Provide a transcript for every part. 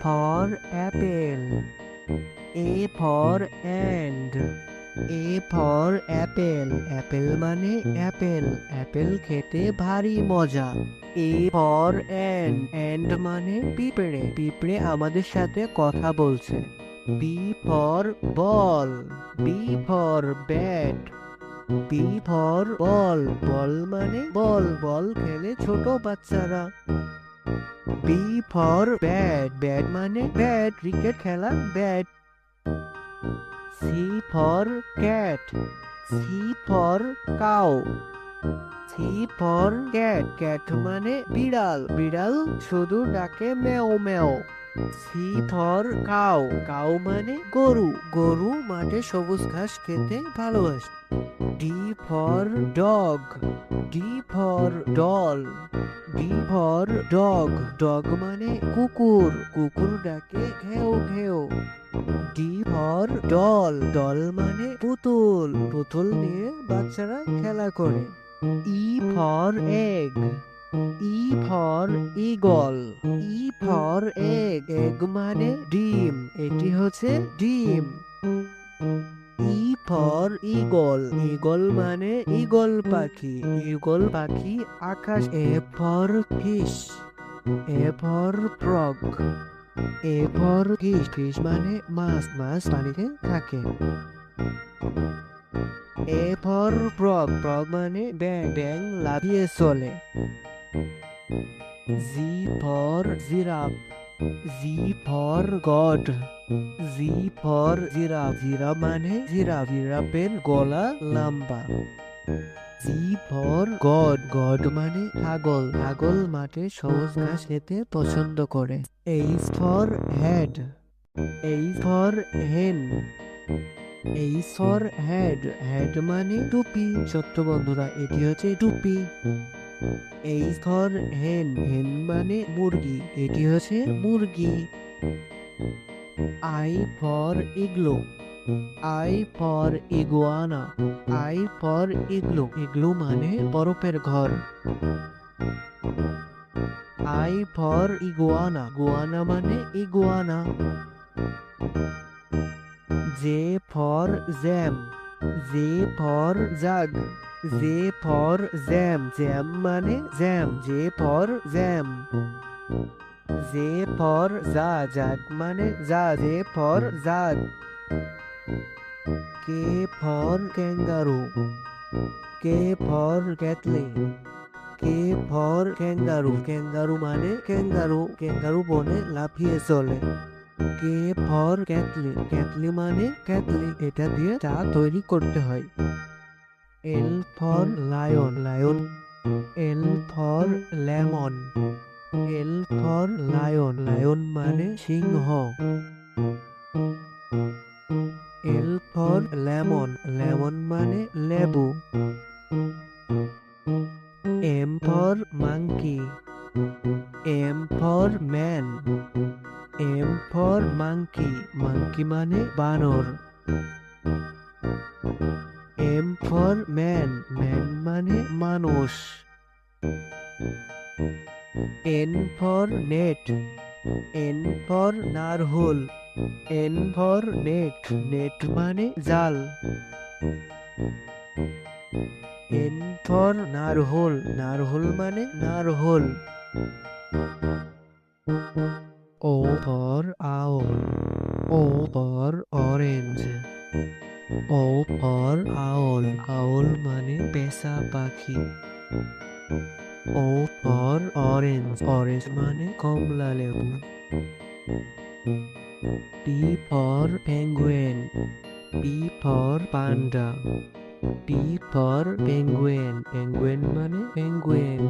for apple. A for and. A for apple. Apple মানে Apple. Apple খেতে ভারী মজা। A for and মানে পিঁপড়ে। পিঁপড়ে আমাদের সাথে কথা বলছে। B for ball. B for bat. B for ball. বল মানে বল। বল খেলে ছোট বাচ্চারা। B for bat. Bat মানে ব্যাট। ক্রিকেট খেলা bat. C for cat. C for cow. C for cat. Cat মানে বিড়াল। বিড়াল শুধু ডাকে ম্যাও ম্যাও। C for cow. Cow মানে গরু। গরু মাঠে সবুজ ঘাস খেতে ভালোবাসে। D for dog. D for doll. D for dog. Dog মানে কুকুর। কুকুর ডাকে ঘেউ ঘেউ। D for doll. doll মানে পুতুল। পুতুল নিয়ে বাচ্চারা খেলা করে। E for egg. E for eagle. E for egg. egg মানে ডিম। এটি হচ্ছে ডিম। E for eagle. eagle মানে ঈগল পাখি। ঈগল পাখি আকাশ। A for fish. A for frog. A for fish. fish মানে মাছ। মাছ পানিতে থাকে। A for frog. frog মানে ব্যাং। ব্যাং লাফিয়ে চলে। Z for giraffe. Z for god. Z for giraffe. giraffe মানে জিরাফ। জিরাফের গলা লম্বা। G for god. god মানে ছাগল। ছাগল মাঠে সবুজ ঘাস খেতে পছন্দ করে। H for head. H for hen. H for head. head মানে টুপি। ছোট্ট বন্ধুরা এটি হচ্ছে টুপি। H for hen. hen মানে মুরগি। এটি হচ্ছে মুরগি। I for igloo. I for iguana. I for igloo. igloo মানে বরফের ঘর। I for iguana. iguana মানে iguana. J for jam. J for jug. J for jam. jam মানে jam. J for jam. J for jug. jug মানে যা। J for jug. K for kangaroo. K for cattle. K for kangaroo. kangaroo মানে kangaroo. Kangaroo বনে লাফিয়ে চলে। K for cattle. cattle মানে ক্যাটলি। এটা দিয়ে চা তৈরি করতে হয়। L for lion. lion. L for lemon. L for lion. lion মানে সিংহ। L for lemon. lemon মানে লেবু। M for monkey. M for man. M for monkey. monkey মানে বানর। M for man. man মানে মানুষ। N for net. N for নারহোল। N for net. net মানে জাল। N for নারহোল। নারহোল মানে নারহোল। O for owl. O for orange. O for owl. owl মানে পেঁচা পাখি। O for orange. orange মানে কমলা লেবু। P for penguin. P for panda. P for penguin. penguin মানে penguin.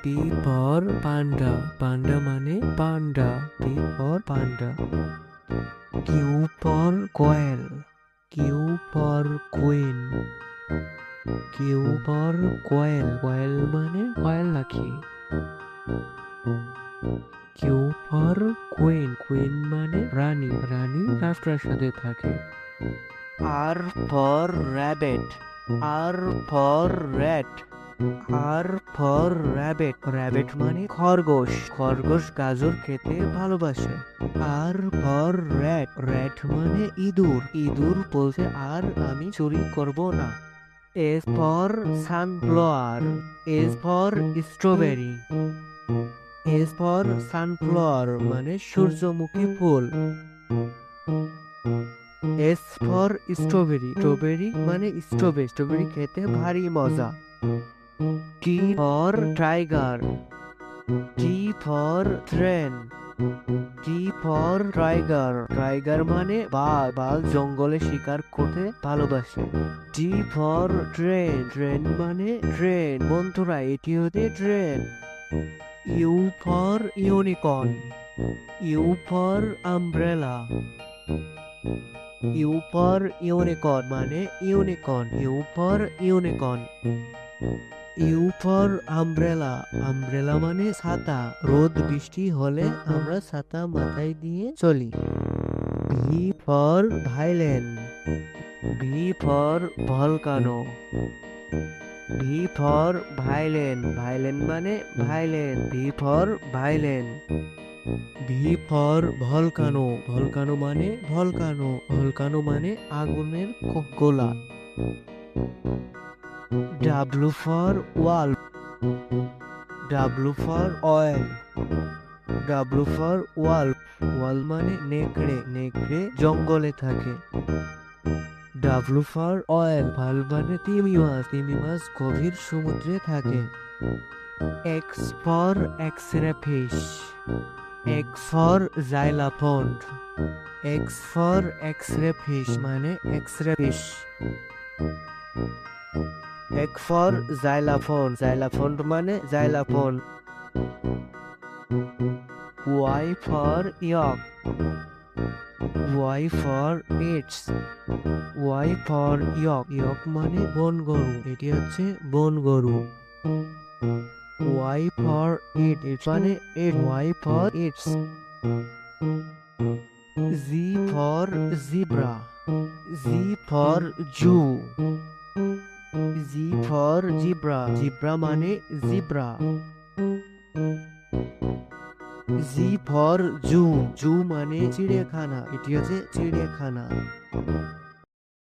P for panda. panda মানে panda. P for panda. Q for quail. Q for queen. Q for quail. quail মানে quail পাখি। Q for queen. queen মানে রানী। রানী রাষ্ট্রের সাথে থাকে। R for rabbit. R for rat. R for rabbit, rabbit মানে খরগোশ, খরগোশ গাজর খেতে ভালোবাসে। আর ফর র্যাট, র্যাট মানে ইঁদুর, ইঁদুর বলছে আর আমি চুরি করব না। S for sunflower, S for strawberry, S for sunflower মানে সূর্যমুখী ফুল। এস ফর স্ট্রবেরি, স্ট্রবেরি মানে স্ট্রবেরি, স্ট্রবেরি খেতে ভারী মজা। T for tiger, T for train, T for tiger, tiger মানে বাঘ, বাঘ জঙ্গলে শিকার করতে ভালোবাসে। টি ফর ট্রেন, ট্রেন মানে ট্রেন, বন্ধুরা এটি হচ্ছে train. U for unicorn, U for umbrella, U for unicorn মানে unicorn, U for unicorn. U for umbrella, umbrella মানে ছাতা, রোদ বৃষ্টি হলে আমরা ছাতা মাথায় দিয়ে চলি। V for violin, V for volcano, V for violin, violin মানে violin, V for violin. V for volcano, volcano মানে ভলকানো, ভলকানো মানে আগুনের গোলা। W for wolf, W for whale, W for wolf, wolf মানে নেকড়ে, নেকড়ে জঙ্গলে থাকে। ডাব্লু ফর অয়েল, ভাল মানে তিমি মাছ, তিমি মাছ গভীর সমুদ্রে থাকে। X for x ray fish, X for xylophone, X for x ray fish মানে x ray fish. X for xylophone, xylophone মানে xylophone. Y for yak, Y for yachts, Y for yak, yak মানে বন গরু, এটি হচ্ছে বন গরু। ওয়াই ফর ইট, ইট মানে yacht, Y for yachts. Z for zebra, Z for zoo, Z for zebra, zebra মানে zebra. Z for zoo, zoo মানে চিড়িয়াখানা, এটি হচ্ছে চিড়িয়াখানা।